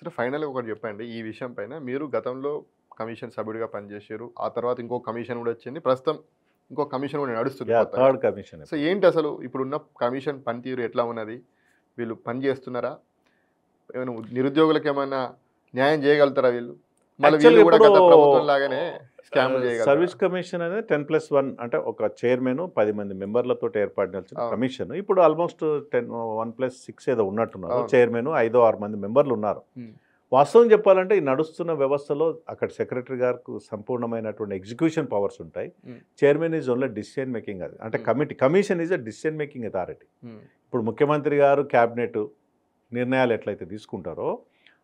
సరే ఫైనల్‌గా ఒకటి చెప్పండి. ఈ విషయం పైన మీరు గతంలో కమిషన్ సభ్యుడిగా పనిచేశారు. ఆ తర్వాత ఇంకో కమిషన్ గూడా వచ్చింది. ప్రస్తుతం ఇంకో కమిషన్ గూడా నడుస్తుంది కొత్తగా. థర్డ్ కమిషన్ సో, ఏంటి అసలు ఇప్పుడున్న కమిషన్ పనితీరు ఎట్లా ఉన్నది? వీళ్ళు పని చేస్తున్నారా? ఏమైనా నిరుద్యోగులకేమన్నా న్యాయం చేయగలుగుతారా వీళ్ళు? మళ్ళీ వీళ్ళు యాక్చువల్‌గా గూడా ఇప్పుడు గత ప్రభుత్వం లాగానే స్కామ్‌లు చేయగలుగుతారా? సర్వీస్ కమిషన్ అనేది 10+1 అంటే ఒక చైర్మన్ 10 మంది మెంబర్లతోటి ఏర్పడిన అవును. కమిషన్. ఇప్పుడు ఆల్మోస్ట్ 1+6 ఏదో ఉన్నట్టున్నారు. అవును. చైర్మన్ 5-6 మంది మెంబర్లు ఉన్నారు. హ్మ్. వాస్తవం చెప్పాలంటే ఈ నడుస్తున్న వ్యవస్థలో అక్కడ సెక్రటరీ గారికి సంపూర్ణమైనటువంటి ఎగ్జిక్యూషన్ పవర్స్ ఉంటాయి. హ్మ్. Chairman is only decision making, అది అంటే commission is a decision making authority. హ్మ్. ఇప్పుడు ముఖ్యమంత్రి గారు క్యాబినెట్ నిర్ణయాలు ఎట్లయితే తీసుకుంటారో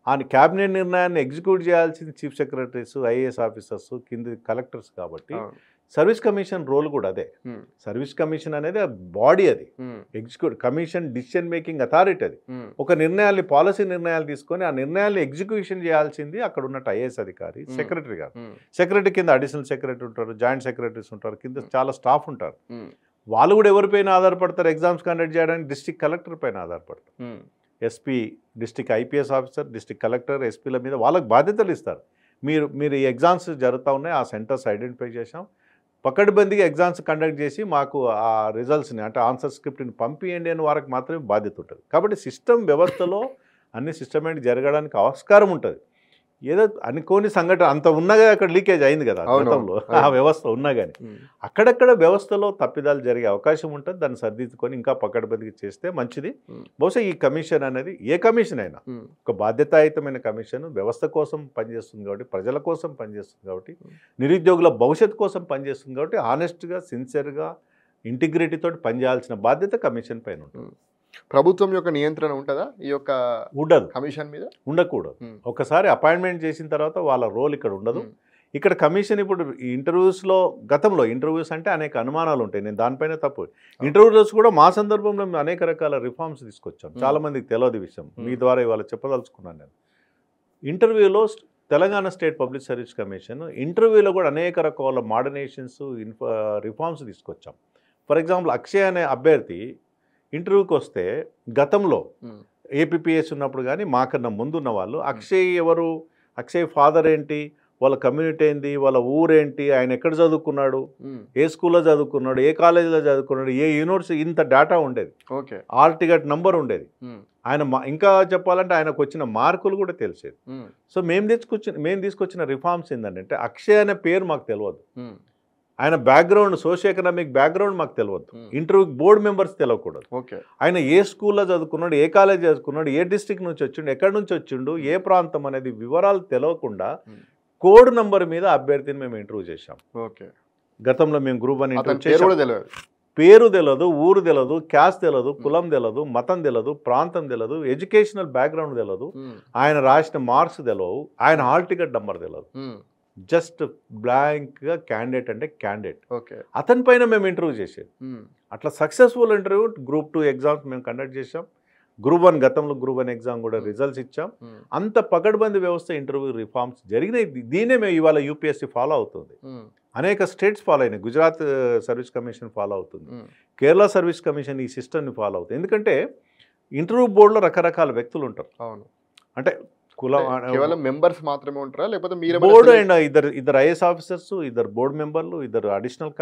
ఆ క్యాబినెట్ నిర్ణయాన్ని ఎగ్జిక్యూట్ చేయాల్సింది చీఫ్ సెక్రటరీస్, ఐఏఎస్ ఆఫీసర్స్, కింది కలెక్టర్స్ కాబట్టి అవును. సర్వీస్ కమిషన్ రోల్ కూడా అదే. హ్మ్. సర్వీస్ కమిషన్ అనేది బాడీ, అది హ్మ్. Execute commission decision making authority. అది హ్మ్. ఒక నిర్ణయాన్ని పాలసీ నిర్ణయాలు తీసుకొని ఆ నిర్ణయాన్ని ఎగ్జిక్యూషన్ చేయాల్సింది అక్కడ ఉన్నట్టు ఐఏఎస్ అధికారి, సెక్రటరీ గారు. హ్మ్. సెక్రటరీ కింద అడిషనల్ సెక్రటరీ ఉంటారు, జాయింట్ సెక్రటరీస్ ఉంటారు, కింద చాలా స్టాఫ్ ఉంటారు. హ్మ్. వాళ్ళు కూడా ఎవరిపైన ఆధారపడతారు? ఎగ్జామ్స్ కండక్ట్ చేయడానికి డిస్ట్రిక్ట్ కలెక్టర్ పైన ఆధారపడతారు. హ్మ్. SP, district IPS officer, district collector, ఎస్పీల మీద వాళ్ళకి బాధ్యతలు ఇస్తారు. మీరు ఈ ఎగ్జామ్స్ జరుగుతూ ఉన్నాయి, ఆ సెంటర్స్ ఐడెంటిఫై చేసాం, పకడ్బందీగా ఎగ్జామ్స్ కండక్ట్ చేసి మాకు ఆ రిజల్ట్స్ని అంటే ఆన్సర్ స్క్రిప్ట్ని పంపియండి అని వారికి మాత్రమే బాధ్యత ఉంటుంది. కాబట్టి సిస్టమ్ వ్యవస్థలో అన్ని సిస్టమేటిక్ జరగడానికి ఆస్కారం ఉంటుంది. ఏదో అనుకోని సంఘటన అంత ఉన్నగా అక్కడ లీకేజ్ అయింది కదా గతంలో, ఆ వ్యవస్థ ఉన్నా కానీ అక్కడక్కడ వ్యవస్థలో తప్పిదాలు జరిగే అవకాశం ఉంటుంది. దాన్ని సరిదిద్దుకొని ఇంకా పకడ్బందీగా చేస్తే మంచిది. బహుశా ఈ కమిషన్ అనేది ఏ కమిషన్ అయినా ఒక బాధ్యతాయుతమైన కమిషన్, వ్యవస్థ కోసం పనిచేస్తుంది కాబట్టి, ప్రజల కోసం పనిచేస్తుంది కాబట్టి, నిరుద్యోగుల భవిష్యత్తు కోసం పనిచేస్తుంది కాబట్టి ఆనెస్ట్గా, సిన్సియర్గా, ఇంటిగ్రిటీతో పనిచేయాల్సిన బాధ్యత కమిషన్ పైన ఉంటుంది. ప్రభుత్వం యొక్క నియంత్రణ ఉంటుందా ఈ యొక్క ఉండదు, కమిషన్ మీద? ఉండకూడదు. ఒకసారి అపాయింట్మెంట్ చేసిన తర్వాత వాళ్ళ రోల్ ఇక్కడ ఉండదు. ఇక్కడ కమిషన్ ఇప్పుడు ఇంటర్వ్యూస్లో, గతంలో ఇంటర్వ్యూస్ అంటే అనేక అనుమానాలు ఉంటాయి, నేను దానిపైన తప్పు. ఇంటర్వ్యూస్ కూడా మా సందర్భంలో మేము అనేక రకాల రిఫార్మ్స్ తీసుకొచ్చాం. చాలామందికి తెలియదు విషయం, మీ ద్వారా ఇవాళ చెప్పదలుచుకున్నాను నేను. ఇంటర్వ్యూలో Telangana state public service commission ఇంటర్వ్యూలో కూడా అనేక రకాల మోడర్నేషన్స్, రిఫార్మ్స్ తీసుకొచ్చాం. ఫర్ ఎగ్జాంపుల్, అక్షయ్ అనే అభ్యర్థి ఇంటర్వ్యూకి వస్తే గతంలో ఏపీపీఎస్ ఉన్నప్పుడు కానీ మాకన్నా ముందున్న వాళ్ళు అక్షయ్ ఎవరు, అక్షయ్ ఫాదర్ ఏంటి, వాళ్ళ కమ్యూనిటీ ఏంటి, వాళ్ళ ఊరేంటి, ఆయన ఎక్కడ చదువుకున్నాడు, ఏ స్కూల్లో చదువుకున్నాడు, ఏ కాలేజీలో చదువుకున్నాడు, ఏ యూనివర్సిటీ, ఇంత డేటా ఉండేది. ఓకే. ఆల్ టికెట్ నంబర్ ఉండేది. ఆయన ఇంకా చెప్పాలంటే ఆయనకు వచ్చిన మార్కులు కూడా తెలిసేది. సో మేము తీసుకొచ్చిన రిఫార్మ్స్ ఏంటంటే అక్షయ్ అనే పేరు మాకు తెలియదు, ఆయన బ్యాక్గ్రౌండ్, సోషియో ఎకనామిక్ బ్యాక్గ్రౌండ్ మాకు తెలియదు, ఇంటర్వ్యూ బోర్డు మెంబర్స్ తెలియకూడదు. ఆయన ఏ స్కూల్లో చదువుకున్నాడు, ఏ కాలేజ్ చదువుకున్నాడు, ఏ డిస్ట్రిక్ట్ నుంచి వచ్చిండు, ఎక్కడి నుంచి వచ్చిండు, ఏ ప్రాంతం అనేది వివరాలు తెలియకుండా కోడ్ నంబర్ మీద అభ్యర్థిని మేము ఇంటర్వ్యూ చేశాం. గతంలో మేము గ్రూప్ 1 ఇంటర్వ్యూ చేసాం. పేరు తెలియదు, ఊరు తెలియదు, క్యాస్ట్ తెలియదు, కులం తెలియదు, మతం తెలియదు, ప్రాంతం తెలియదు, ఎడ్యుకేషనల్ బ్యాక్గ్రౌండ్ తెలియదు, ఆయన రాసిన మార్క్స్ తెలియవు, ఆయన హాల్ టికెట్ నంబర్ తెలియదు. జస్ట్ బ్లాంక్గా క్యాండిడేట్ అంటే క్యాండిడేట్. అతని పైన మేము ఇంటర్వ్యూ చేసేది. అట్లా సక్సెస్ఫుల్ ఇంటర్వ్యూ గ్రూప్ 2 ఎగ్జామ్స్ మేము కండక్ట్ చేసాం. గ్రూప్ 1 గతంలో గ్రూప్ 1 ఎగ్జామ్ కూడా రిజల్ట్స్ ఇచ్చాం. అంత పకడ్బందీ వ్యవస్థ, ఇంటర్వ్యూ రిఫార్మ్స్ జరిగినాయి. దీనే మేము ఇవాళ యూపీఎస్సీ ఫాలో అవుతుంది, అనేక స్టేట్స్ ఫాలో అయినాయి. గుజరాత్ సర్వీస్ కమిషన్ ఫాలో అవుతుంది, కేరళ సర్వీస్ కమిషన్ ఈ సిస్టమ్ని ఫాలో అవుతుంది. ఎందుకంటే ఇంటర్వ్యూ బోర్డులో రకరకాల వ్యక్తులు ఉంటారు. అంటే కేవలం మెంబర్స్ మాత్రమే ఉంటారా, లేకపోతే బోర్డు అండ్ ఇద్దరు ఐఏఎస్ ఆఫీసర్స్, ఇద్దరు బోర్డు మెంబర్లు, ఇద్దరు అడిషనల్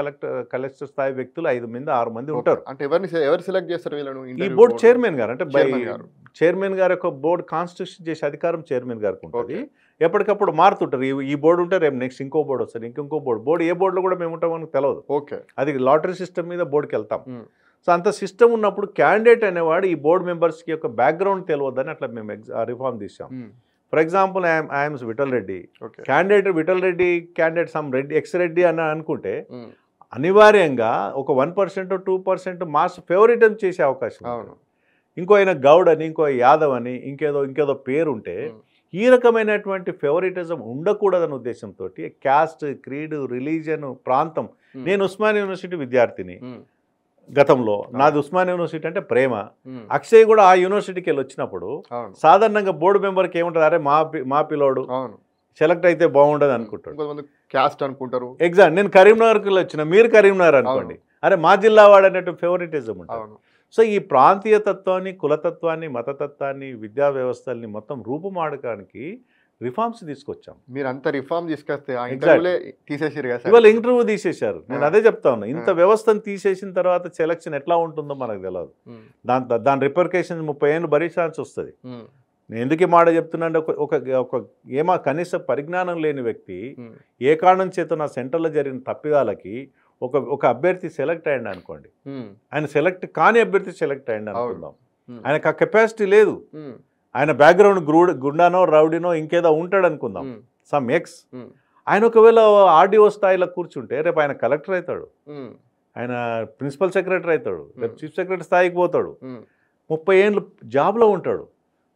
కలెక్టర్ స్థాయి వ్యక్తులు, 5 మంది 6 మంది ఉంటారు. అంటే ఎవరు సెలెక్ట్ చేస్తారు వీళ్ళను? ఈ బోర్డు చైర్మన్ గారు, అంటే చైర్మన్ గారు యొక్క బోర్డు కాన్స్టిట్యూషన్ చేసే అధికారం చైర్మన్ గారికి ఉంటుంది. ఎప్పటికప్పుడు మారుతుంటారు. ఈ బోర్డు ఉంటే రేపు నెక్స్ట్ ఇంకో బోర్డు వస్తుంది, ఇంకో బోర్డు ఏ బోర్డులో కూడా మేము ఉంటాం మనకు తెలియదు. అది లాటరీ సిస్టమ్ మీద బోర్డుకి వెళ్తాం. సో అంత సిస్టమ్ ఉన్నప్పుడు క్యాండిడేట్ అనేవాడు ఈ బోర్డు మెంబర్స్కి యొక్క బ్యాక్గ్రౌండ్ తెలియదని అట్లా మేము రిఫార్మ్ తీసాం. For example, I'm Vithal Reddy, candidate Vithal Reddy, candidate some Reddy, X Reddy అని అనుకుంటే అనివార్యంగా ఒక 1% 2% మాస్ ఫేవరిటం చేసే అవకాశం. ఇంకో ఆయన గౌడ్ అని, ఇంకో యాదవ్ అని, ఇంకేదో పేరు ఉంటే ఈ రకమైనటువంటి ఫేవరిటిజం ఉండకూడదనే ఉద్దేశంతో క్యాస్ట్, క్రీడ్, రిలీజియన్, ప్రాంతం. నేను ఉస్మానియా యూనివర్సిటీ విద్యార్థిని గతంలో, నాది ఉస్మానియా యూనివర్సిటీ అంటే ప్రేమ. అక్షయ్ కూడా ఆ యూనివర్సిటీకి వెళ్ళి వచ్చినప్పుడు సాధారణంగా బోర్డు మెంబర్కి ఏముంటుంది, అరే మా పిల్లోడు సెలెక్ట్ అయితే బాగుండదు అనుకుంటాడు, క్యాస్ట్ అనుకుంటారు. ఎగ్జాక్ట్. నేను కరీంనగర్కి వచ్చిన, మీరు కరీంనగర్ అనుకోండి, అరే మా జిల్లా వాడు అనేటువంటి ఫేవరిటిజం ఉంటుంది. సో ఈ ప్రాంతీయ తత్వాన్ని, కులతత్వాన్ని, మతతత్వాన్ని, విద్యా వ్యవస్థల్ని మొత్తం రూపుమాడకానికి రిఫార్మ్స్ తీసుకొచ్చాం. మీరు అంత రిఫార్మ్ తీసుకొస్తే ఆ ఇంటర్వ్యూలే తీసేసారు కదా ఇవాళ ఇంటర్వ్యూ తీసేశారు. నేను అదే చెప్తా ఉన్నా, ఇంత వ్యవస్థను తీసేసిన తర్వాత సెలక్షన్ ఎట్లా ఉంటుందో మనకు తెలియదు. దాని రిపర్కేషన్ 30 ఏళ్ళు భరించాల్సి వస్తుంది. నేను ఎందుకు ఈ మాట చెప్తున్నా అంటే ఒక కనీస పరిజ్ఞానం లేని వ్యక్తి ఏ కారణం చేత నా సెంటర్లో జరిగిన తప్పిదాలకి ఒక అభ్యర్థి సెలెక్ట్ అయ్యండి అనుకోండి, ఆయన సెలెక్ట్ కాని అభ్యర్థి సెలెక్ట్ అయ్యండి అనుకుందాం, ఆయనకు ఆ కెపాసిటీ లేదు, ఆయన బ్యాక్గ్రౌండ్ గుండానో రౌడీనో ఇంకేదో ఉంటాడు అనుకుందాం, సమ్ ఎక్స్, ఆయన ఒకవేళ ఆర్డీఓ స్థాయిలో కూర్చుంటే రేపు ఆయన కలెక్టర్ అవుతాడు, ఆయన ప్రిన్సిపల్ సెక్రటరీ అవుతాడు, రేపు చీఫ్ సెక్రటరీ స్థాయికి పోతాడు, 30 ఏళ్ళు జాబ్లో ఉంటాడు.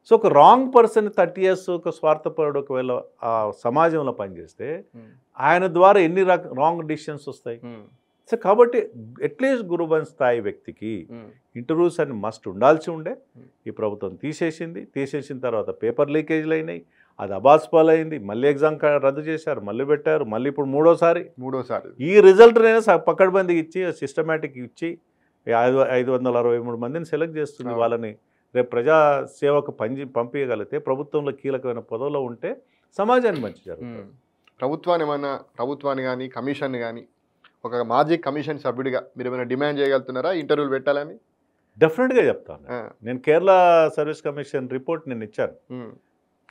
సో ఒక రాంగ్ పర్సన్ 30 years ఒక స్వార్థపరుడు ఒకవేళ ఆ సమాజంలో పనిచేస్తే ఆయన ద్వారా ఎన్ని రాంగ్ డిసిషన్స్ వస్తాయి. సో కాబట్టి అట్లీస్ట్ గురుబన్ స్థాయి వ్యక్తికి ఇంటర్వ్యూస్ అని మస్ట్ ఉండాల్సి ఉండే. ఈ ప్రభుత్వం తీసేసిన తర్వాత పేపర్ లీకేజ్లు అయినాయి, అది అబాస్పాలైంది, మళ్ళీ ఎగ్జామ్ రద్దు చేశారు, మళ్ళీ పెట్టారు, మళ్ళీ ఇప్పుడు మూడోసారి ఈ రిజల్ట్ అయినా పక్కడబందికి ఇచ్చి సిస్టమేటిక్ ఇచ్చి 563 మందిని సెలెక్ట్ చేస్తుంది. వాళ్ళని రేపు ప్రజా సేవకు పంపించగలిగితే ప్రభుత్వంలో కీలకమైన పదవిలో ఉంటే సమాజానికి మంచి జరుగుతుంది. ప్రభుత్వాన్ని కానీ కమిషన్ కానీ ఒక మాజీ కమిషన్ సభ్యుడిగా మీరు ఏమైనా డిమాండ్ చేయగలుగుతున్నారా ఇంటర్వ్యూలు పెట్టాలని? డెఫినెట్గా చెప్తాను. నేను కేరళ సర్వీస్ కమిషన్ రిపోర్ట్ నేను ఇచ్చాను.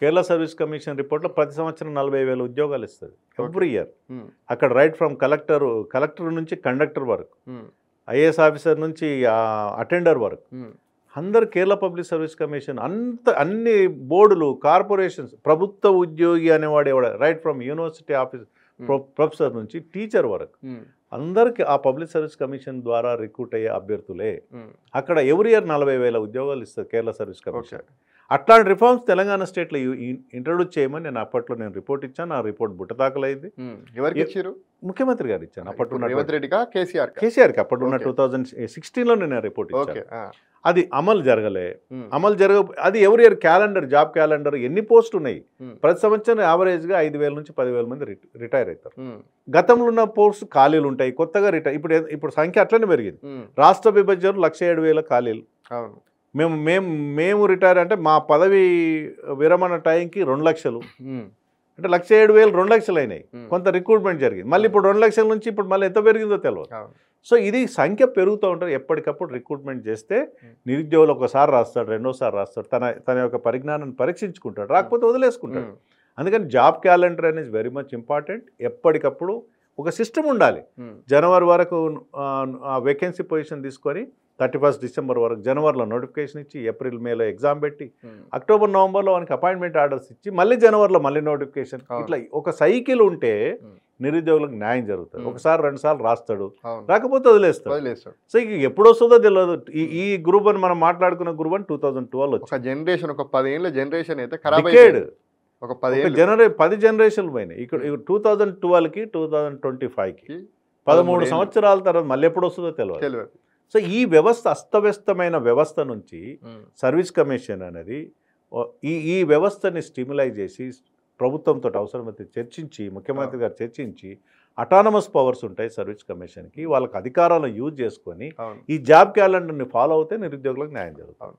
కేరళ సర్వీస్ కమిషన్ రిపోర్ట్లో ప్రతి సంవత్సరం 40,000 ఉద్యోగాలు ఇస్తుంది ఎవ్రీ ఇయర్. అక్కడ రైట్ ఫ్రమ్ కలెక్టర్ నుంచి కండక్టర్ వరకు, ఐఏఎస్ ఆఫీసర్ నుంచి అటెండర్ వరకు అందరు కేరళ పబ్లిక్ సర్వీస్ కమిషన్ అన్ని బోర్డులు, కార్పొరేషన్స్, ప్రభుత్వ ఉద్యోగి అనేవాడు right from university office professor నుంచి టీచర్ వరకు అందరికి ఆ పబ్లిక్ సర్వీస్ కమిషన్ ద్వారా రిక్రూట్ అయ్యే అభ్యర్థులే. అక్కడ ఎవ్రీ ఇయర్ 40,000 ఉద్యోగాలు ఇస్తారు కేరళ సర్వీస్ కమిషన్. అట్లాంటి రిఫార్మ్స్ తెలంగాణ స్టేట్లో ఇంట్రొడ్యూస్ చేయమని నేను రిపోర్ట్ ఇచ్చాను. ఆ రిపోర్ట్ బుట్టదాఖలైంది. ఎవరికి ఇచ్చారు? ముఖ్యమంత్రి గారు ఇచ్చాను. అప్పట్లో కేసీఆర్కి అప్పట్లో 2016లో నేను రిపోర్ట్ ఇచ్చాను. అది అమలు జరగలే. అది ఎవరి ఇయర్ క్యాలెండర్, జాబ్ క్యాలెండర్ ఎన్ని పోస్టులు ఉన్నాయి, ప్రతి సంవత్సరం యావరేజ్గా 5,000 నుంచి 10,000 మంది రిటైర్ అవుతారు. గతంలో ఉన్న పోస్టు ఖాళీలు ఉంటాయి, కొత్తగా ఇప్పుడు సంఖ్య అట్లనే పెరిగింది. రాష్ట్ర విభజన 107,000 ఖాళీలు. మేము రిటైర్ అంటే మా పదవి విరమణ టైంకి 2 లక్షలు అంటే 107,000 2 లక్షలు అయినాయి. కొంత రిక్రూట్మెంట్ జరిగింది. మళ్ళీ ఇప్పుడు 2 లక్షల నుంచి ఇప్పుడు మళ్ళీ ఎంత పెరిగిందో తెలియదు. సో ఇది సంఖ్య పెరుగుతూ ఉంటుంది. ఎప్పటికప్పుడు రిక్రూట్మెంట్ చేస్తే నిరుద్యోగులు ఒకసారి రాస్తాడు, రెండోసారి రాస్తాడు, తన యొక్క పరిజ్ఞానాన్ని పరీక్షించుకుంటాడు, రాకపోతే వదిలేసుకుంటాడు. అందుకని జాబ్ క్యాలెండర్ అనేది వెరీ మచ్ ఇంపార్టెంట్. ఎప్పటికప్పుడు ఒక సిస్టమ్ ఉండాలి. జనవరి వరకు వేకెన్సీ పొజిషన్ తీసుకొని 31 డిసెంబర్ వరకు జనవరిలో నోటిఫికేషన్ ఇచ్చి, ఏప్రిల్ మేలో ఎగ్జామ్ పెట్టి, అక్టోబర్ నవంబర్లో వానికి అపాయింట్మెంట్ ఆర్డర్స్ ఇచ్చి, మళ్ళీ జనవరిలో మళ్ళీ నోటిఫికేషన్, ఇట్లా ఒక సైకిల్ ఉంటే నిరుద్యోగులకు న్యాయం జరుగుతుంది. ఒకసారి 2 సార్లు రాస్తాడు, రాకపోతే వదిలేస్తాడు. సో ఇక ఎప్పుడు వస్తుందో తెలియదు. ఈ గ్రూప్ అని మనం మాట్లాడుకున్న గ్రూప్ అని 2012 వచ్చింది. జనరేషన్ ఒక 10 ఏళ్ళ జనరేషన్ అయితే ఒక 10 జనరేషన్లు పోయినాయి. ఇక్కడ 2012కి 2025కి 13 సంవత్సరాల తర్వాత మళ్ళీ ఎప్పుడు వస్తుందో తెలియదు. సో ఈ వ్యవస్థ అస్తవ్యస్తమైన వ్యవస్థ నుంచి సర్వీస్ కమిషన్ అనేది ఈ వ్యవస్థని స్టిమ్యులైజ్ చేసి ప్రభుత్వంతో అవసరమైతే చర్చించి, ముఖ్యమంత్రి గారు చర్చించి, అటానమస్ పవర్స్ ఉంటాయి సర్వీస్ కమిషన్కి, వాళ్ళకి అధికారాలను యూజ్ చేసుకొని ఈ జాబ్ క్యాలెండర్ని ఫాలో అవుతే నిరుద్యోగులకు న్యాయం జరుగుతుంది.